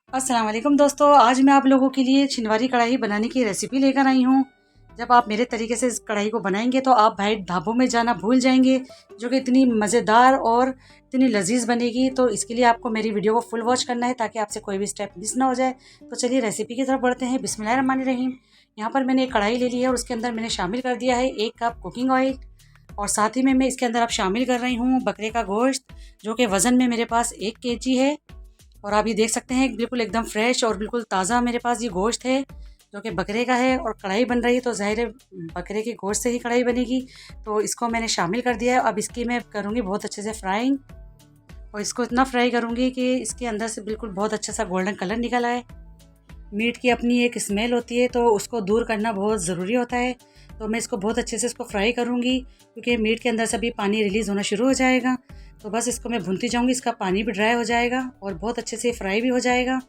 अस्सलाम वालेकुम दोस्तों, आज मैं आप लोगों के लिए छिनवारी कढ़ाई बनाने की रेसिपी लेकर आई हूँ। जब आप मेरे तरीके से इस कढ़ाई को बनाएंगे तो आप भाई ढाबों में जाना भूल जाएंगे, जो कि इतनी मज़ेदार और इतनी लजीज बनेगी। तो इसके लिए आपको मेरी वीडियो को फुल वॉच करना है ताकि आपसे कोई भी स्टेप मिस ना हो जाए। तो चलिए रेसिपी की तरफ बढ़ते हैं। बिस्मिल्लाहिर्रहमानिर्रहीम। यहाँ पर मैंने एक कढ़ाई ले ली है और उसके अंदर मैंने शामिल कर दिया है 1 कप कुकिंग ऑयल। और साथ ही में मैं इसके अंदर अब शामिल कर रही हूँ बकरे का गोश्त, जो कि वज़न में मेरे पास 1 केजी है। और आप ये देख सकते हैं बिल्कुल एकदम फ्रेश और बिल्कुल ताज़ा मेरे पास ये गोश्त है, जो कि बकरे का है। और कढ़ाई बन रही है तो ज़ाहिर है बकरे के गोश्त से ही कढ़ाई बनेगी। तो इसको मैंने शामिल कर दिया है। अब इसकी मैं करूँगी बहुत अच्छे से फ्राइंग, और इसको इतना फ्राई करूँगी कि इसके अंदर से बिल्कुल बहुत अच्छा सा गोल्डन कलर निकल आए। मीट की अपनी एक स्मेल होती है तो उसको दूर करना बहुत ज़रूरी होता है। तो मैं इसको बहुत अच्छे से इसको फ्राई करूँगी, क्योंकि मीट के अंदर से भी पानी रिलीज़ होना शुरू हो जाएगा। तो बस इसको मैं भूनती जाऊँगी, इसका पानी भी ड्राई हो जाएगा और बहुत अच्छे से फ्राई भी हो जाएगा।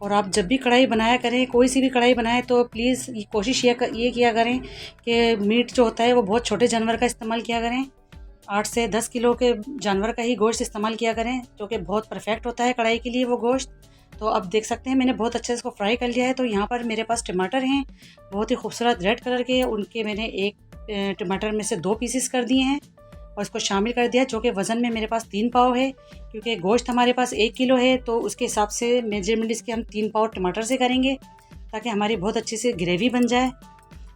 और आप जब भी कढ़ाई बनाया करें, कोई सी भी कढ़ाई बनाएं, तो प्लीज़ ये कोशिश ये किया करें कि मीट जो होता है वो बहुत छोटे जानवर का इस्तेमाल किया करें। 8 से 10 किलो के जानवर का ही गोश्त इस्तेमाल किया करें, जो कि बहुत परफेक्ट होता है कढ़ाई के लिए वो गोश्त। तो अब देख सकते हैं मैंने बहुत अच्छे से इसको फ्राई कर लिया है। तो यहाँ पर मेरे पास टमाटर हैं, बहुत ही खूबसूरत रेड कलर के। उनके मैंने एक टमाटर में से 2 पीसेस कर दिए हैं और इसको शामिल कर दिया, जो कि वज़न में मेरे पास 3 पाव है। क्योंकि गोश्त हमारे पास 1 किलो है तो उसके हिसाब से मेजरमेंट इसके हम 3 पाव टमाटर से करेंगे, ताकि हमारी बहुत अच्छी से ग्रेवी बन जाए।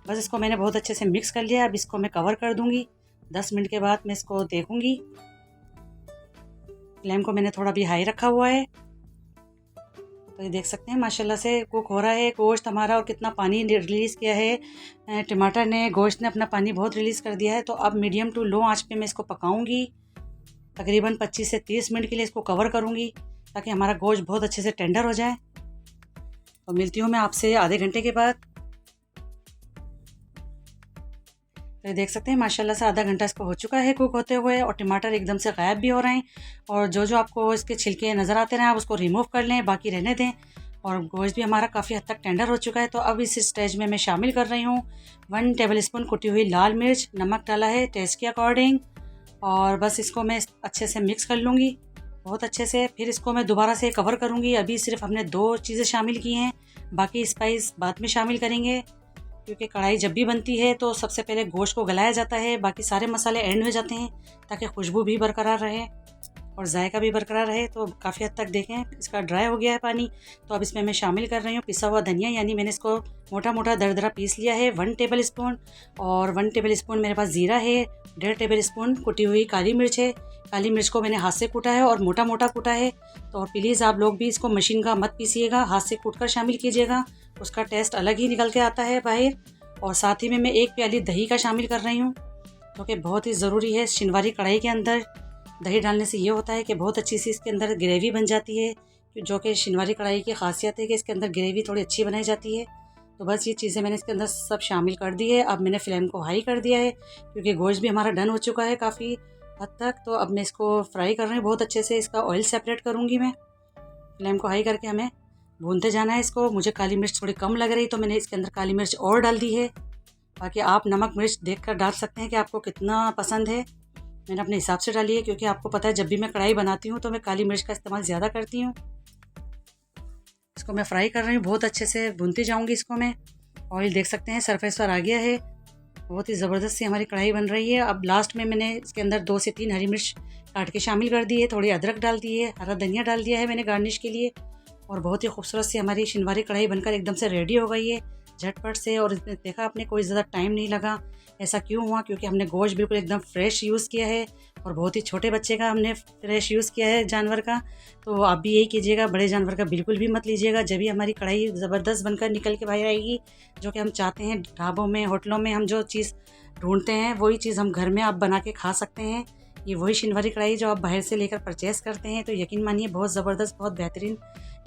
बस इसको मैंने बहुत अच्छे से मिक्स कर लिया। अब इसको मैं कवर कर दूँगी। 10 मिनट के बाद मैं इसको देखूँगी। फ्लेम को मैंने थोड़ा भी हाई रखा हुआ है। तो ये देख सकते हैं माशाल्लाह से कुक हो रहा है गोश्त हमारा, और कितना पानी रिलीज़ किया है टमाटर ने, गोश्त ने अपना पानी बहुत रिलीज़ कर दिया है। तो अब मीडियम टू लो आंच पे मैं इसको पकाऊंगी। तकरीबन 25 से 30 मिनट के लिए इसको कवर करूंगी, ताकि हमारा गोश्त बहुत अच्छे से टेंडर हो जाए। तो मिलती हूँ मैं आपसे आधे घंटे के बाद। तो ये देख सकते हैं माशाल्लाह से आधा घंटा इसको हो चुका है कुक होते हुए, और टमाटर एकदम से गायब भी हो रहे हैं। और जो जो आपको इसके छिलके नज़र आते हैं आप उसको रिमूव कर लें, बाकी रहने दें। और गोश्त भी हमारा काफ़ी हद तक टेंडर हो चुका है। तो अब इस स्टेज में मैं शामिल कर रही हूँ 1 टेबल स्पून कुटी हुई लाल मिर्च। नमक डाला है टेस्ट के अकॉर्डिंग, और बस इसको मैं अच्छे से मिक्स कर लूँगी बहुत अच्छे से। फिर इसको मैं दोबारा से कवर करूँगी। अभी सिर्फ हमने 2 चीज़ें शामिल की हैं, बाकी स्पाइस बाद में शामिल करेंगे। क्योंकि कढ़ाई जब भी बनती है तो सबसे पहले गोश्त को गलाया जाता है, बाकी सारे मसाले एंड में जाते हैं, ताकि खुशबू भी बरकरार रहे और जायका भी बरकरार रहे। तो काफ़ी हद तक देखें इसका ड्राई हो गया है पानी। तो अब इसमें मैं शामिल कर रही हूँ पिसा हुआ धनिया, यानी मैंने इसको मोटा मोटा दरदरा पीस लिया है 1 टेबल स्पून। और 1 टेबल स्पून मेरे पास ज़ीरा है। 1.5 टेबल स्पून कुटी हुई काली मिर्च है। काली मिर्च को मैंने हाथ से कूटा है और मोटा मोटा कूटा है। तो प्लीज़ आप लोग भी इसको मशीन का मत पीसिएगा, हाथ से कूट कर शामिल कीजिएगा, उसका टेस्ट अलग ही निकल के आता है बाहर। और साथ ही में मैं 1 प्याली दही का शामिल कर रही हूँ, जो कि बहुत ही ज़रूरी है। छिनवारी कढ़ाई के अंदर दही डालने से ये होता है कि बहुत अच्छी सी इसके अंदर ग्रेवी बन जाती है, जो कि छिनवारी कढ़ाई की खासियत है कि इसके अंदर ग्रेवी थोड़ी अच्छी बनाई जाती है। तो बस ये चीज़ें मैंने इसके अंदर सब शामिल कर दी है। अब मैंने फ्लेम को हाई कर दिया है, क्योंकि गोश्त भी हमारा डन हो चुका है काफ़ी हद तक। तो अब मैं इसको फ्राई कर रही हूँ बहुत अच्छे से। इसका ऑयल सेपरेट करूँगी मैं। फ्लेम को हाई करके हमें भूनते जाना है इसको। मुझे काली मिर्च थोड़ी कम लग रही तो मैंने इसके अंदर काली मिर्च और डाल दी है। बाकी आप नमक मिर्च देखकर डाल सकते हैं कि आपको कितना पसंद है। मैंने अपने हिसाब से डाली है, क्योंकि आपको पता है जब भी मैं कढ़ाई बनाती हूँ तो मैं काली मिर्च का इस्तेमाल ज़्यादा करती हूँ। इसको मैं फ्राई कर रही हूँ बहुत अच्छे से, भूनती जाऊँगी इसको मैं। ऑयल देख सकते हैं सरफेस पर आ गया है। बहुत ही ज़बरदस्त सी हमारी कढ़ाई बन रही है। अब लास्ट में मैंने इसके अंदर 2 से 3 हरी मिर्च काट के शामिल कर दी है, थोड़ी अदरक डाल दी है, हरा धनिया डाल दिया है मैंने गार्निश के लिए। और बहुत ही खूबसूरत सी हमारी छिनवारी कढ़ाई बनकर एकदम से रेडी हो गई है झटपट से। और इसमें देखा आपने कोई ज़्यादा टाइम नहीं लगा। ऐसा क्यों हुआ? क्योंकि हमने गोश्त बिल्कुल एकदम फ्रेश यूज़ किया है, और बहुत ही छोटे बच्चे का हमने फ्रेश यूज़ किया है जानवर का। तो आप भी यही कीजिएगा, बड़े जानवर का बिल्कुल भी मत लीजिएगा। जब भी हमारी कढ़ाई ज़बरदस्त बनकर निकल के बाहर आएगी, जो कि हम चाहते हैं ढाबों में होटलों में हम जो चीज़ ढूंढते हैं वही चीज़ हम घर में आप बना के खा सकते हैं। ये वही छिनवारी कढ़ाई जो आप बाहर से लेकर परचेज़ करते हैं। तो यकीन मानिए बहुत ज़बरदस्त, बहुत बेहतरीन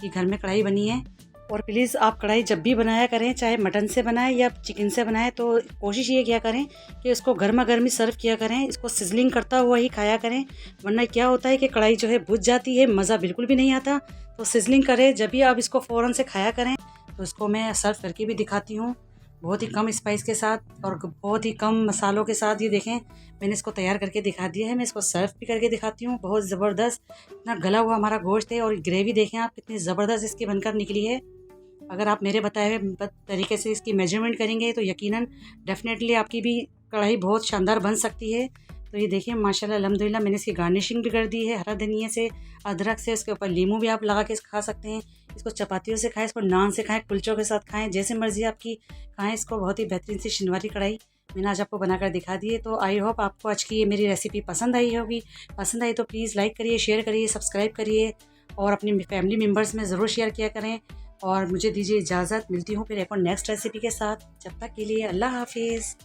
ये घर में कढ़ाई बनी है। और प्लीज़ आप कढ़ाई जब भी बनाया करें, चाहे मटन से बनाएं या चिकन से बनाएं, तो कोशिश ये किया करें कि इसको गर्मा गर्मी सर्व किया करें, इसको सिजलिंग करता हुआ ही खाया करें। वरना क्या होता है कि कढ़ाई जो है बुझ जाती है, मज़ा बिल्कुल भी नहीं आता। तो सिजलिंग करें जब भी आप इसको फ़ौरन से खाया करें। तो इसको मैं सर्व करके भी दिखाती हूँ। बहुत ही कम स्पाइस के साथ और बहुत ही कम मसालों के साथ। ये देखें मैंने इसको तैयार करके दिखा दिया है। मैं इसको सर्व भी करके दिखाती हूँ। बहुत ज़बरदस्त इतना गला हुआ हमारा गोश्त है और ग्रेवी देखें आप कितनी ज़बरदस्त इसकी बनकर निकली है। अगर आप मेरे बताए हुए तरीके से इसकी मेजरमेंट करेंगे तो यकीनन डेफिनेटली आपकी भी कढ़ाई बहुत शानदार बन सकती है। तो ये देखिए माशाल्लाह अल्हम्दुलिल्लाह मैंने इसकी गार्निशिंग भी कर दी है हरा धनिया से, अदरक से। इसके ऊपर लीमू भी आप लगा के खा सकते हैं। इसको चपातियों से खाएं, इसको नान से खाएं, कुलचों के साथ खाएं, जैसे मर्जी आपकी खाएं इसको। बहुत ही बेहतरीन सी शिनवारी कढ़ाई मैंने आज आपको बनाकर दिखा दी है। तो आई होप आपको आज की ये मेरी रेसिपी पसंद आई होगी। पसंद आई तो प्लीज़ लाइक करिए, शेयर करिए, सब्सक्राइब करिए और अपनी फैमिली मेम्बर्स में ज़रूर शेयर किया करें। और मुझे दीजिए इजाज़त, मिलती हूँ फिर एक और नेक्स्ट रेसिपी के साथ। जब तक के लिए अल्लाह हाफिज़।